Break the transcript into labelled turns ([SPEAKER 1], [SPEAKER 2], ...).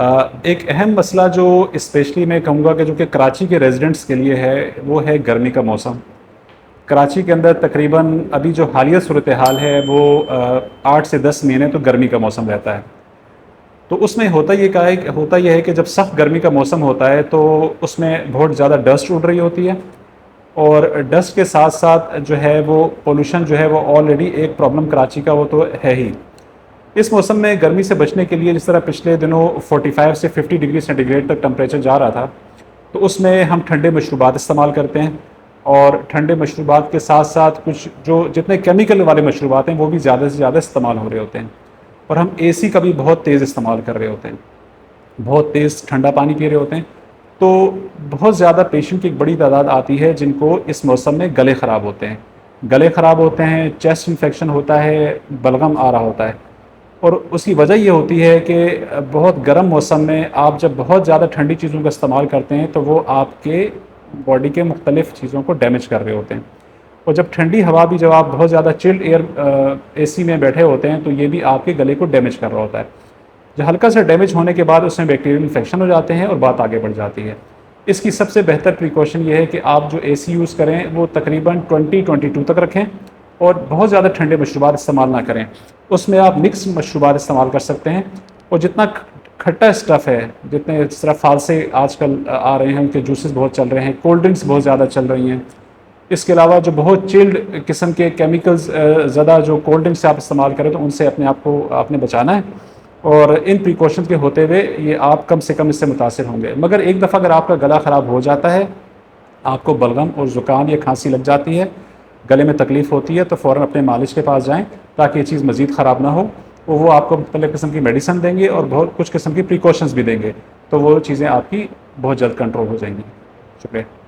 [SPEAKER 1] एक अहम मसला जो स्पेशली मैं कहूँगा कि जो कि कराची के रेजिडेंट्स के लिए है, वो है गर्मी का मौसम। कराची के अंदर तकरीबन अभी जो हालिया सूरत हाल है वो 8 से 10 महीने तो गर्मी का मौसम रहता है। तो उसमें होता यह है कि जब सख्त गर्मी का मौसम होता है तो उसमें बहुत ज़्यादा डस्ट उड़ रही होती है, और डस्ट के साथ साथ जो है वो पोल्यूशन जो है वो ऑलरेडी एक प्रॉब्लम कराची का वो तो है ही। इस मौसम में गर्मी से बचने के लिए जिस तरह पिछले दिनों 45 से 50 डिग्री सेंटीग्रेड तक टेम्परेचर जा रहा था, तो उसमें हम ठंडे मशरूबात इस्तेमाल करते हैं, और ठंडे मशरूबात के साथ साथ कुछ जो जितने केमिकल वाले मशरूबात हैं वो भी ज़्यादा से ज़्यादा इस्तेमाल हो रहे होते हैं। और हम एसी का भी बहुत तेज़ इस्तेमाल कर रहे होते हैं, बहुत तेज़ ठंडा पानी पी रहे होते हैं। तो बहुत ज़्यादा पेशेंट की एक बड़ी तादाद आती है जिनको इस मौसम में गले ख़राब होते हैं, चेस्ट इन्फेक्शन होता है, बलगम आ रहा होता है। और उसकी वजह ये होती है कि बहुत गर्म मौसम में आप जब बहुत ज़्यादा ठंडी चीज़ों का इस्तेमाल करते हैं तो वो आपके बॉडी के मुख्तलिफ़ चीज़ों को डैमेज कर रहे होते हैं। और जब ठंडी हवा भी जब आप बहुत ज़्यादा चिल्ड एयर एसी में बैठे होते हैं तो ये भी आपके गले को डैमेज कर रहा होता है। जो हल्का सा डैमेज होने के बाद उसमें बैक्टीरियल इन्फेक्शन हो जाते हैं और बात आगे बढ़ जाती है। इसकी सबसे बेहतर प्रिकॉशन ये है कि आप जो एसी यूज़ करें वो तकरीबन 20-22 तक रखें, और बहुत ज़्यादा ठंडे मशरूबात इस्तेमाल ना करें। उसमें आप मिक्स मशरूबात इस्तेमाल कर सकते हैं, और जितना खट्टा स्टफ़ है, जितने इस तरह फालसे आजकल आ रहे हैं, उनके जूसेस बहुत चल रहे हैं, कोल्ड ड्रिंक्स बहुत ज़्यादा चल रही हैं। इसके अलावा जो बहुत चिल्ड किस्म के केमिकल्स ज़्यादा जो कोल्ड ड्रिंक्स आप इस्तेमाल करें तो उनसे अपने आप को आपने बचाना है, और इन प्रिकॉशंस के होते हुए ये आप कम से कम इससे मुतासिर होंगे। मगर एक दफ़ा अगर आपका गला ख़राब हो जाता है, आपको बलगम और ज़ुकाम या खांसी लग जाती है, गले में तकलीफ़ होती है, तो फ़ौरन अपने मालिश के पास जाएँ ताकि ये चीज़ मज़ीद ख़राब ना हो। वो आपको मुख्तलिफ़ किस्म की मेडिसिन देंगे और बहुत कुछ किस्म की प्रिकॉशंस भी देंगे, तो वो चीज़ें आपकी बहुत जल्द कंट्रोल हो जाएंगी। शुक्रिया।